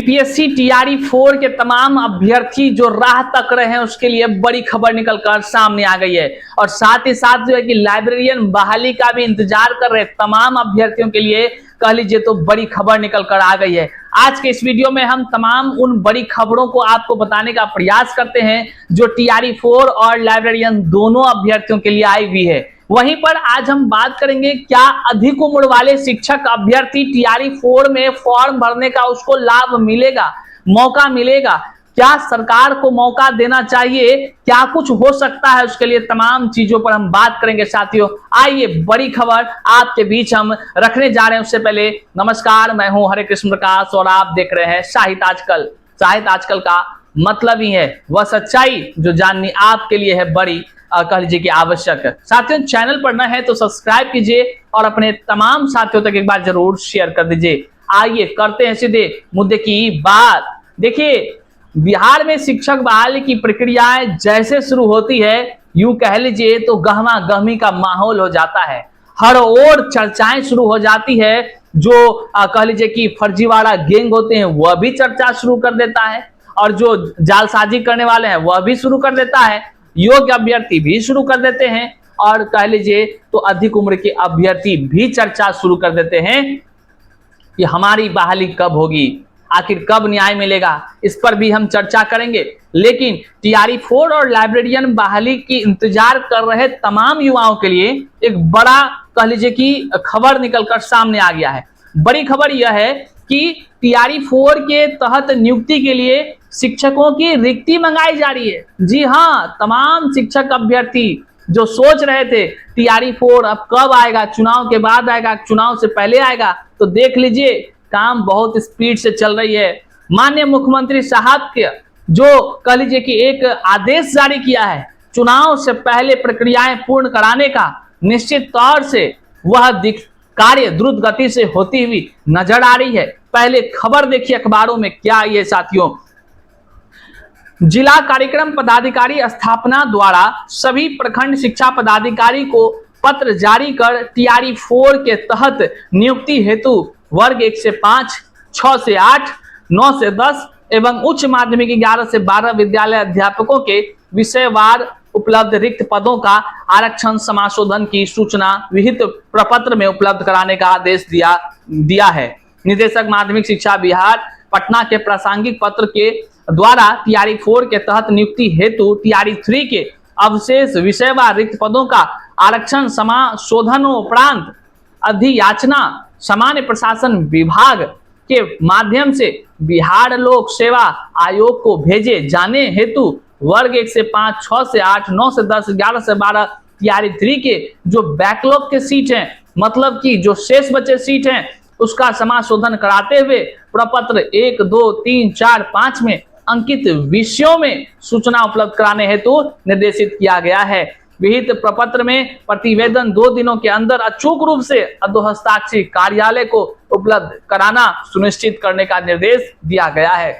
UPSC TRE 4 के तमाम अभ्यर्थी जो राह तक रहे हैं उसके लिए बड़ी खबर निकलकर सामने आ गई है। और साथ ही साथ जो है कि लाइब्रेरियन बहाली का भी इंतजार कर रहे तमाम अभ्यर्थियों के लिए कह लीजिए तो बड़ी खबर निकलकर आ गई है। आज के इस वीडियो में हम तमाम उन बड़ी खबरों को आपको बताने का प्रयास करते हैं जो टीआरई 4 और लाइब्रेरियन दोनों अभ्यर्थियों के लिए आई हुई है। वहीं पर आज हम बात करेंगे क्या अधिक उम्र वाले शिक्षक अभ्यर्थी टीआरई 4 में फॉर्म भरने का उसको लाभ मिलेगा, मौका मिलेगा, क्या सरकार को मौका देना चाहिए, क्या कुछ हो सकता है, उसके लिए तमाम चीजों पर हम बात करेंगे साथियों। आइए बड़ी खबर आपके बीच हम रखने जा रहे हैं। उससे पहले नमस्कार, मैं हूं हरे कृष्ण प्रकाश और आप देख रहे हैं साहित्य आजकल। साहित्य आजकल का मतलब ही है वह सच्चाई जो जाननी आपके लिए है बड़ी कह लीजिए कि आवश्यक है। साथियों चैनल पर नए हैं तो सब्सक्राइब कीजिए और अपने तमाम साथियों तक एक बार जरूर शेयर कर दीजिए। आइए करते हैं सीधे मुद्दे की बात। देखिए बिहार में शिक्षक बहाली की प्रक्रियाएं जैसे शुरू होती है यूं कह लीजिए तो गहमा गहमी का माहौल हो जाता है। हर ओर चर्चाएं शुरू हो जाती है। जो कह लीजिए कि फर्जीवाड़ा गैंग होते हैं वह भी चर्चा शुरू कर देता है और जो जालसाजी करने वाले हैं वह भी शुरू कर देता है, योग्य अभ्यर्थी भी शुरू कर देते हैं और कह लीजिए तो अधिक उम्र के अभ्यर्थी भी चर्चा शुरू कर देते हैं कि हमारी बहाली कब होगी, आखिर कब न्याय मिलेगा, इस पर भी हम चर्चा करेंगे। लेकिन टीआरई 4 और लाइब्रेरियन बहाली की इंतजार कर रहे तमाम युवाओं के लिए एक बड़ा कह लीजिए कि खबर निकलकर सामने आ गया है। बड़ी खबर यह है कि टीआरई 4 के तहत नियुक्ति के लिए शिक्षकों की रिक्ति मंगाई जा रही है। जी हाँ, तमाम शिक्षक अभ्यर्थी जो सोच रहे थे टीआरई 4 अब कब आएगा, चुनाव के बाद आएगा, चुनाव से पहले आएगा, तो देख लीजिए काम बहुत स्पीड से चल रही है। माननीय मुख्यमंत्री साहब के जो कह लीजिए कि एक आदेश जारी किया है चुनाव से पहले प्रक्रियाएं पूर्ण कराने का, निश्चित तौर से वह कार्य द्रुत गति से होती हुई नजर आ रही है। पहले खबर देखिए अखबारों में क्या ये साथियों। जिला कार्यक्रम पदाधिकारी स्थापना द्वारा सभी प्रखंड शिक्षा पदाधिकारी को पत्र जारी कर टीआरई 4 के तहत नियुक्ति हेतु वर्ग 1 से 5, 6 से 8, 9 से 10 एवं उच्च माध्यमिक 11 से 12 विद्यालय अध्यापकों के विषयवार उपलब्ध रिक्त पदों का आरक्षण समाशोधन की सूचना विहित प्रपत्र में उपलब्ध कराने का आदेश दिया है। निदेशक माध्यमिक शिक्षा बिहार पटना के प्रासंगिक पत्र के द्वारा टीआरई 4 के तहत नियुक्ति हेतु टीआरई 3 के अवशेष विषयवार रिक्त पदों का आरक्षण समाशोधनोपरांत अधियाचना सामान्य प्रशासन विभाग के माध्यम से बिहार लोक सेवा आयोग को भेजे जाने हेतु वर्ग 1 से 5, 6 से 8, 9 से 10, 11 से 12 टीआरई 3 के जो बैकलॉग के सीट हैं, मतलब कि जो शेष बचे सीट हैं, उसका समाशोधन कराते हुए प्रपत्र 1, 2, 3, 4, 5 में अंकित विषयों में सूचना उपलब्ध कराने हेतु निर्देशित किया गया है। विहित प्रपत्र में प्रतिवेदन 2 दिनों के अंदर अचूक रूप से अधोहस्ताक्षरी कार्यालय को उपलब्ध कराना सुनिश्चित करने का निर्देश दिया गया है।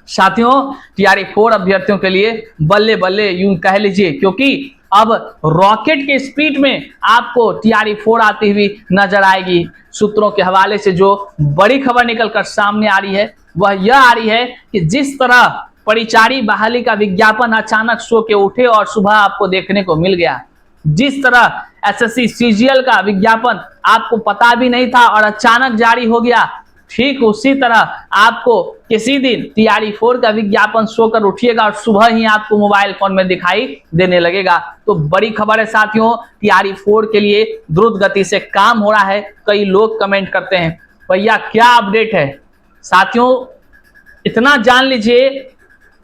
साथियों टीआरई 4 अभ्यर्थियों के लिए बल्ले बल्ले यूं कह लीजिए, क्योंकि अब रॉकेट के स्पीड में आपको टीआरई 4 आती हुई नजर आएगी। सूत्रों के हवाले से जो बड़ी खबर निकलकर सामने आ रही है वह यह आ रही है कि जिस तरह परिचारी बहाली का विज्ञापन अचानक सो के उठे और सुबह आपको देखने को मिल गया, जिस तरह एसएससी सीजीएल का विज्ञापन आपको पता भी नहीं था और अचानक जारी हो गया, ठीक उसी तरह आपको किसी दिन टीआरई 4 का विज्ञापन सोकर उठिएगा और सुबह ही आपको मोबाइल फोन में दिखाई देने लगेगा। तो बड़ी खबर है साथियों, टीआरई 4 के लिए द्रुत गति से काम हो रहा है। कई लोग कमेंट करते हैं भैया क्या अपडेट है। साथियों इतना जान लीजिए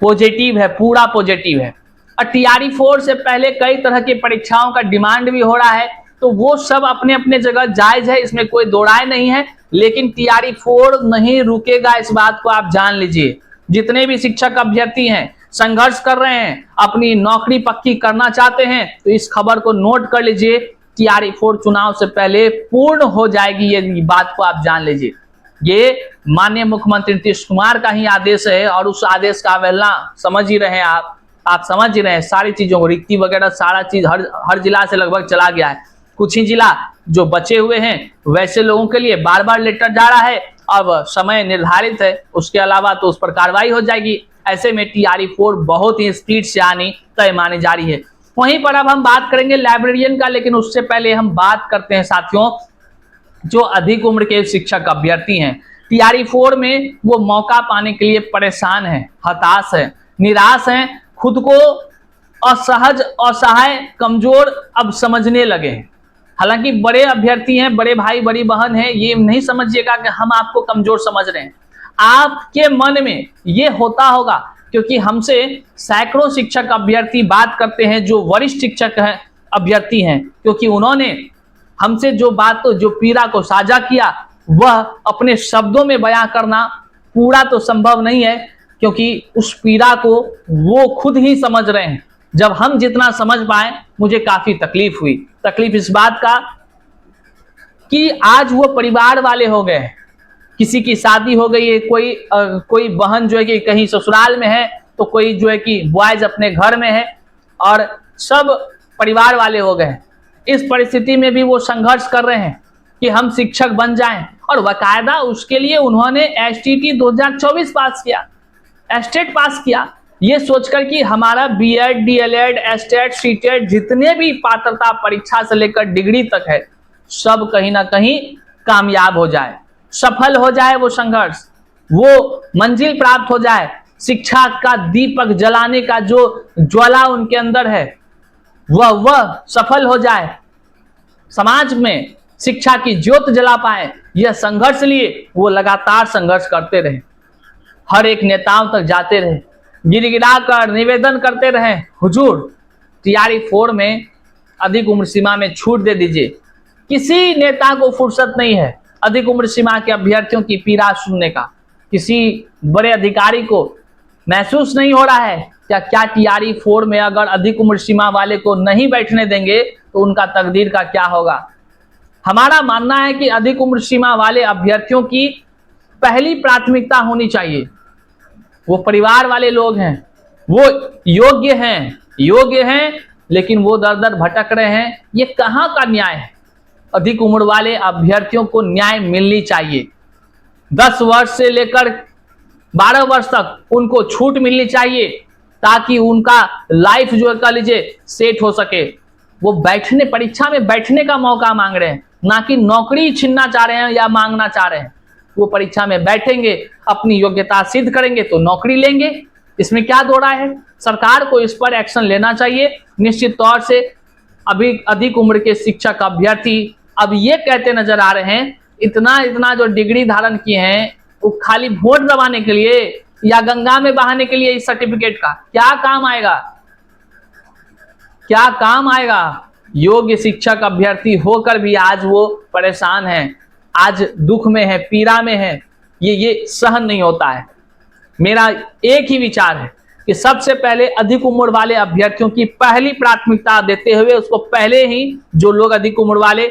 पॉजिटिव है, पूरा पॉजिटिव है। और टीआरई 4 से पहले कई तरह की परीक्षाओं का डिमांड भी हो रहा है, तो वो सब अपने अपने जगह जायज है, इसमें कोई दो राय नहीं है। लेकिन टीआरई 4 नहीं रुकेगा, इस बात को आप जान लीजिए। जितने भी शिक्षक अभ्यर्थी हैं, संघर्ष कर रहे हैं, अपनी नौकरी पक्की करना चाहते हैं, तो इस खबर को नोट कर लीजिए। टीआरई 4 चुनाव से पहले पूर्ण हो जाएगी, ये बात को आप जान लीजिए। ये माननीय मुख्यमंत्री नीतीश कुमार का ही आदेश है और उस आदेश का अवहेलना समझ ही रहे हैं आप समझ ही रहे हैं। सारी चीजों को रिक्ति वगैरह सारा चीज हर जिला से लगभग चला गया है। कुछ ही जिला जो बचे हुए हैं वैसे लोगों के लिए बार बार लेटर जा रहा है अब समय निर्धारित है, उसके अलावा तो उस पर कार्रवाई हो जाएगी। ऐसे में TRE-4 बहुत ही स्पीड से आनी तय मानी जा रही है। वहीं पर अब हम बात करेंगे लाइब्रेरियन का, लेकिन उससे पहले हम बात करते हैं साथियों जो अधिक उम्र के शिक्षक अभ्यर्थी हैं। TRE-4 में वो मौका पाने के लिए परेशान है, हताश है, निराश हैं, खुद को असहज, असहाय, कमजोर अब समझने लगे हैं। हालांकि बड़े अभ्यर्थी हैं, बड़े भाई बड़ी बहन हैं, ये नहीं समझिएगा कि हम आपको कमजोर समझ रहे हैं। आपके मन में ये होता होगा, क्योंकि हमसे सैकड़ों शिक्षक अभ्यर्थी बात करते हैं जो वरिष्ठ शिक्षक हैं, अभ्यर्थी हैं, क्योंकि उन्होंने हमसे जो बात, जो पीड़ा को साझा किया, वह अपने शब्दों में बयां करना पूरा तो संभव नहीं है, क्योंकि उस पीड़ा को वो खुद ही समझ रहे हैं। जब हम जितना समझ पाए, मुझे काफी तकलीफ हुई। तकलीफ इस बात का कि आज वो परिवार वाले हो गए, किसी की शादी हो गई है, कोई बहन जो है कि कहीं ससुराल में है, तो कोई जो है कि बॉयज अपने घर में है, और सब परिवार वाले हो गए। इस परिस्थिति में भी वो संघर्ष कर रहे हैं कि हम शिक्षक बन जाएं, और बाकायदा उसके लिए उन्होंने STT 2024 पास किया, एस्टेट पास किया, ये सोचकर कि हमारा BEd, DLEd, एस्टेट, सीटेट जितने भी पात्रता परीक्षा से लेकर डिग्री तक है, सब कहीं ना कहीं कामयाब हो जाए, सफल हो जाए, वो संघर्ष, वो मंजिल प्राप्त हो जाए, शिक्षा का दीपक जलाने का जो ज्वाला उनके अंदर है वह सफल हो जाए, समाज में शिक्षा की ज्योत जला पाए। यह संघर्ष लिए वो लगातार संघर्ष करते रहे, हर एक नेताओं तक जाते रहे, गिड़गिड़ा कर निवेदन करते रहे, हुजूर TRE-4 में अधिक उम्र सीमा में छूट दे दीजिए। किसी नेता को फुर्सत नहीं है अधिक उम्र सीमा के अभ्यर्थियों की पीड़ा सुनने का। किसी बड़े अधिकारी को महसूस नहीं हो रहा है क्या TRE-4 में अगर अधिक उम्र सीमा वाले को नहीं बैठने देंगे तो उनका तकदीर का क्या होगा। हमारा मानना है कि अधिक उम्र सीमा वाले अभ्यर्थियों की पहली प्राथमिकता होनी चाहिए। वो परिवार वाले लोग हैं, वो योग्य हैं, लेकिन वो दर दर भटक रहे हैं। ये कहाँ का न्याय है। अधिक उम्र वाले अभ्यर्थियों को न्याय मिलनी चाहिए। 10 वर्ष से लेकर 12 वर्ष तक उनको छूट मिलनी चाहिए, ताकि उनका लाइफ जो कह लीजिए सेट हो सके। वो परीक्षा में बैठने का मौका मांग रहे हैं, ना कि नौकरी छीनना चाह रहे हैं या मांगना चाह रहे हैं। वो परीक्षा में बैठेंगे, अपनी योग्यता सिद्ध करेंगे तो नौकरी लेंगे, इसमें क्या दो राय है। सरकार को इस पर एक्शन लेना चाहिए। निश्चित तौर से अभी अधिक उम्र के शिक्षक अभ्यर्थी अब ये कहते नजर आ रहे हैं, इतना जो डिग्री धारण किए हैं वो खाली वोट दबाने के लिए या गंगा में बहाने के लिए इस सर्टिफिकेट का क्या काम आएगा। योग्य शिक्षक अभ्यर्थी होकर भी आज वो परेशान हैं, आज दुख में है, पीड़ा में है। ये सहन नहीं होता है। मेरा एक ही विचार है कि सबसे पहले अधिक उम्र वाले अभ्यर्थियों की पहली प्राथमिकता देते हुए उसको पहले ही जो लोग अधिक उम्र वाले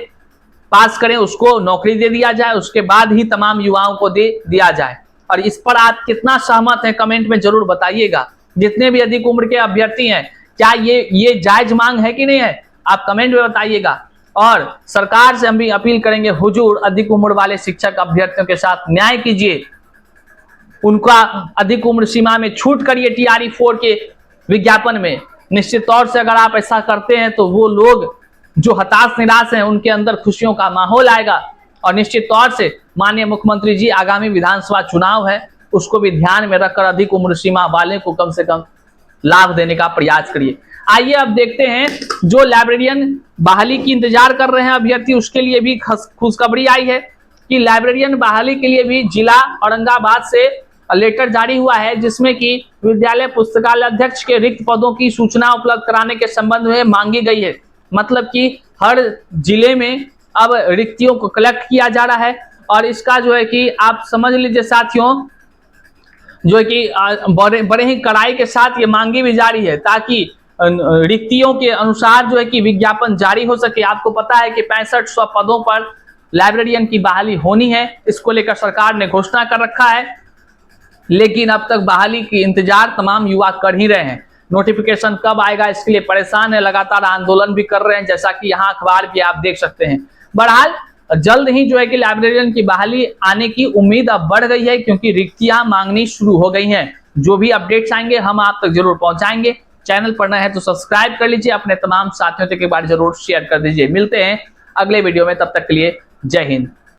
पास करें उसको नौकरी दे दिया जाए, उसके बाद ही तमाम युवाओं को दे दिया जाए। और इस पर आप कितना सहमत हैं कमेंट में जरूर बताइएगा। जितने भी अधिक उम्र के अभ्यर्थी हैं, क्या ये जायज मांग है कि नहीं है, आप कमेंट में बताइएगा। और सरकार से हम भी अपील करेंगे, हुजूर अधिक उम्र वाले शिक्षक अभ्यर्थियों के साथ न्याय कीजिए, उनका अधिक उम्र सीमा में छूट करिए TRE-4 के विज्ञापन में। निश्चित तौर से अगर आप ऐसा करते हैं तो वो लोग जो हताश निराश हैं उनके अंदर खुशियों का माहौल आएगा। और निश्चित तौर से माननीय मुख्यमंत्री जी आगामी विधानसभा चुनाव है, उसको भी ध्यान में रखकर अधिक उम्र सीमा वाले को कम से कम लाभ देने का प्रयास करिए। आइए अब देखते हैं जो लाइब्रेरियन बहाली की इंतजार कर रहे हैं अभ्यर्थी, उसके लिए भी खुशखबरी आई है कि लाइब्रेरियन बहाली के लिए भी जिला औरंगाबाद से लेटर जारी हुआ है, जिसमें कि विद्यालय पुस्तकालय अध्यक्ष के रिक्त पदों की सूचना उपलब्ध कराने के संबंध में मांगी गई है। मतलब कि हर जिले में अब रिक्तियों को कलेक्ट किया जा रहा है, और इसका जो है कि आप समझ लीजिए साथियों, जो है कि बड़े ही कड़ाई के साथ ये मांगी भी जारी है, ताकि रिक्तियों के अनुसार जो है कि विज्ञापन जारी हो सके। आपको पता है कि 6500 पदों पर लाइब्रेरियन की बहाली होनी है, इसको लेकर सरकार ने घोषणा कर रखा है, लेकिन अब तक बहाली की इंतजार तमाम युवा कर ही रहे हैं। नोटिफिकेशन कब आएगा इसके लिए परेशान है, लगातार आंदोलन भी कर रहे हैं, जैसा कि यहाँ अखबार भी आप देख सकते हैं। बहरहाल जल्द ही जो है कि लाइब्रेरियन की बहाली आने की उम्मीद अब बढ़ गई है, क्योंकि रिक्तियां मांगनी शुरू हो गई हैं। जो भी अपडेट्स आएंगे हम आप तक जरूर पहुंचाएंगे। चैनल पर नए हैं तो सब्सक्राइब कर लीजिए, अपने तमाम साथियों तक एक बार जरूर शेयर कर दीजिए। मिलते हैं अगले वीडियो में, तब तक के लिए जय हिंद।